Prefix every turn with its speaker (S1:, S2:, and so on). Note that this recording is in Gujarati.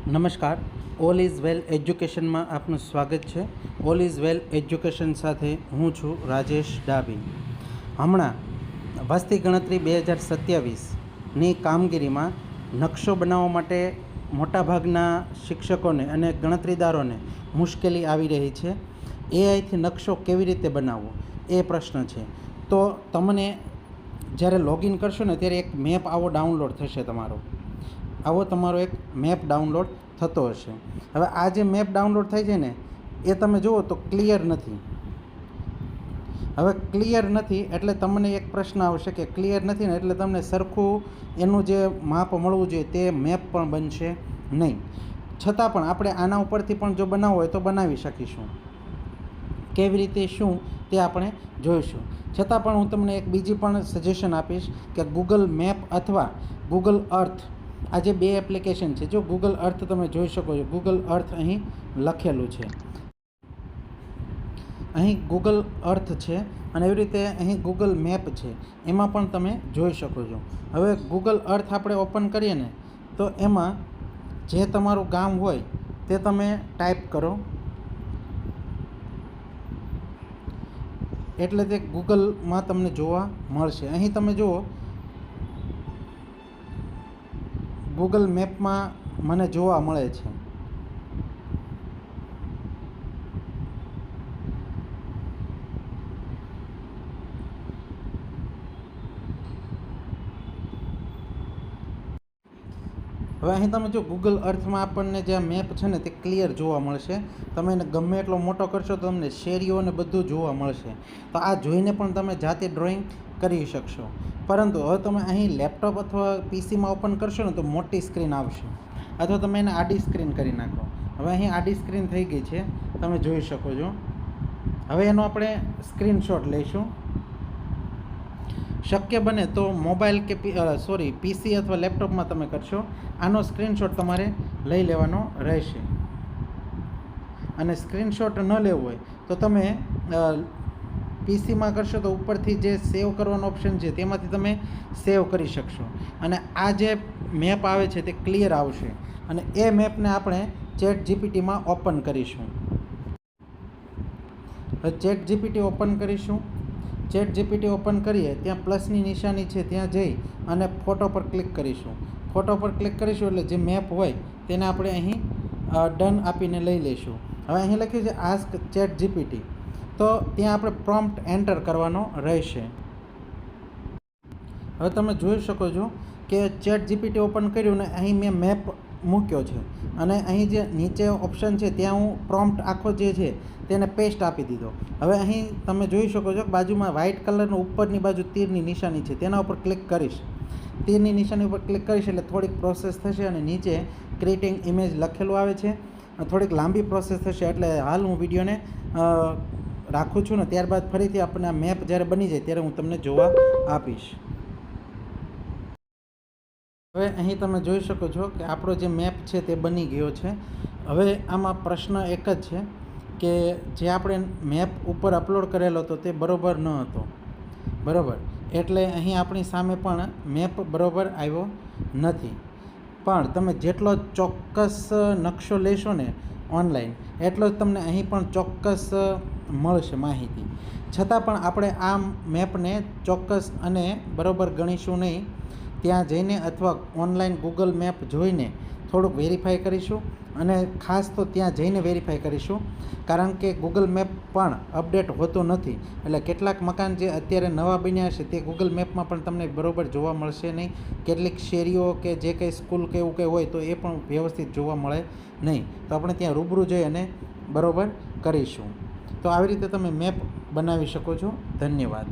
S1: નમસ્કાર. ઓલ ઇઝ વેલ એજ્યુકેશનમાં આપનું સ્વાગત છે. ઓલ ઇઝ વેલ એજ્યુકેશન સાથે હું છું રાજેશ ડાભી. હમણાં વસ્તી ગણતરી 2027ની કામગીરીમાં નકશો બનાવવા માટે મોટાભાગના શિક્ષકોને અને ગણતરીદારોને મુશ્કેલી આવી રહી છે. એઆઈથી નકશો કેવી રીતે બનાવવો એ પ્રશ્ન છે. તો તમને જ્યારે લોગિન કરશો ને ત્યારે એક મેપ આવો ડાઉનલોડ થશે. તમારો એક મેપ ડાઉનલોડ થતો હશે. હવે આ જે મેપ ડાઉનલોડ થાય છે ને એ તમે જુઓ તો ક્લિયર નથી. હવે ક્લિયર નથી એટલે તમને એક પ્રશ્ન આવશે કે ક્લિયર નથી ને એટલે તમને સરખું એનું જે માપ મળવું જોઈએ તે મેપ પણ બનશે નહીં. છતાં પણ આપણે આના ઉપરથી પણ જો બનાવવું હોય તો બનાવી શકીશું. કેવી રીતે શું તે આપણે જોઈશું. છતાં પણ હું તમને એક બીજી પણ સજેશન આપીશ કે ગૂગલ મેપ અથવા ગૂગલ અર્થ, આ જે બે એપ્લિકેશન છે. જો ગૂગલ અર્થ તમે જોઈ શકો છો, ગૂગલ અર્થ અહીં લખેલું છે. અહીં ગૂગલ અર્થ છે અને એવી રીતે અહીં ગૂગલ મેપ છે, એમાં પણ તમે જોઈ શકો છો. હવે ગૂગલ અર્થ આપણે ઓપન કરીએ ને તો એમાં જે તમારું ગામ હોય તે તમે ટાઈપ કરો એટલે તે ગૂગલમાં તમને જોવા મળશે. અહીં તમે જુઓ ગૂગલ મેપમાં મને જોવા મળે છે. હવે અહીં તમે જો ગૂગલ અર્થમાં આપણને જે આ મેપ છે ને તે ક્લિયર જોવા મળશે. તમે એને ગમે એટલો મોટો કરશો તો તમને શેરીઓ અને બધું જોવા મળશે. તો આ જોઈને પણ તમે જાતે ડ્રોઈંગ કરી શકશો. પરંતુ હવે તમે અહીં લેપટોપ અથવા પીસીમાં ઓપન કરશો ને તો મોટી સ્ક્રીન આવશે, અથવા તમે એને આડી સ્ક્રીન કરી નાખો. હવે અહીં આડી સ્ક્રીન થઈ ગઈ છે, તમે જોઈ શકો છો. હવે એનો આપણે સ્ક્રીનશોટ લઈશું. શક્ય બને તો મોબાઈલ કે પીસી અથવા લેપટોપમાં તમે કરશો. આનો સ્ક્રીનશોટ તમારે લઈ લેવાનો રહેશે. અને સ્ક્રીનશોટ ન લેવો હોય તો તમે પીસીમાં કરશો તો ઉપરથી જે સેવ કરવાનો ઓપ્શન છે તેમાંથી તમે સેવ કરી શકશો. અને આ જે મેપ આવે છે તે ક્લિયર આવશે અને એ મેપને આપણે ChatGPTમાં ઓપન કરીશું. ChatGPT ઓપન કરીશું. ChatGPT ઓપન કરીએ ત્યાં પ્લસની નિશાની છે, ત્યાં જઈ અને ફોટો પર ક્લિક કરીશું. ફોટો પર ક્લિક કરીશું એટલે જે મેપ હોય તેને આપણે અહીં ડન આપીને લઈ લઈશું. હવે અહીં લખ્યું છે આસ્ક ChatGPT, તો ત્યાં આપણે પ્રોમ્પ્ટ એન્ટર કરવાનો રહેશે. હવે તમે જોઈ શકો છો કે ChatGPT ઓપન કર્યું ને અહીં મેં મેપ મૂક્યો છે અને અહીં જે નીચે ઓપ્શન છે ત્યાં હું પ્રોમ્પ્ટ આખો જે છે તેને પેસ્ટ આપી દીધો. હવે અહીં તમે જોઈ શકો છો કે બાજુમાં વ્હાઇટ કલરનું ઉપરની બાજુ તીરની નિશાની છે, તેના ઉપર ક્લિક કરીશ. તીરની નિશાની ઉપર ક્લિક કરીશ એટલે થોડીક પ્રોસેસ થશે અને નીચે ક્રિએટિંગ ઇમેજ લખેલું આવે છે. થોડીક લાંબી પ્રોસેસ થશે એટલે હાલ હું વિડીયોને રાખું છું ને ત્યારબાદ ફરીથી આપણે આ મેપ જ્યારે બની જાય ત્યારે હું તમને જોવા આપીશ. હવે અહીં તમે જોઈ શકો છો કે આપણો જે મેપ છે તે બની ગયો છે. હવે આમાં પ્રશ્ન એક જ છે કે જે આપણે મેપ ઉપર અપલોડ કરેલો હતો તે બરોબર ન હતો. બરાબર, એટલે અહીં આપણી સામે પણ મેપ બરોબર આવ્યો નથી. પણ તમે જેટલો ચોક્કસ નકશો લેશો ને ઓનલાઈન એટલો જ તમને અહીં પણ ચોક્કસ મળશે માહિતી. છતાં પણ આપણે આ મેપને ચોક્કસ અને બરોબર ગણીશું નહીં. ત્યાં જઈને અથવા ઓનલાઈન ગૂગલ મેપ જોઈને થોડુંક વેરીફાઈ કરીશું અને ખાસ તો ત્યાં જઈને વેરીફાઈ કરીશું. કારણ કે ગૂગલ મેપ પણ અપડેટ હોતો નથી. એટલે કેટલાક મકાન જે અત્યારે નવા બન્યા હશે તે ગૂગલ મેપમાં પણ તમને બરોબર જોવા મળશે નહીં. કેટલીક શેરીઓ કે જે કંઈ સ્કૂલ કે એવું કંઈ હોય તો એ પણ વ્યવસ્થિત જોવા મળે નહીં. તો આપણે ત્યાં રૂબરૂ જઈ અને બરોબર કરીશું. તો આવી રીતે તમે મેપ બનાવી શકો છો. ધન્યવાદ.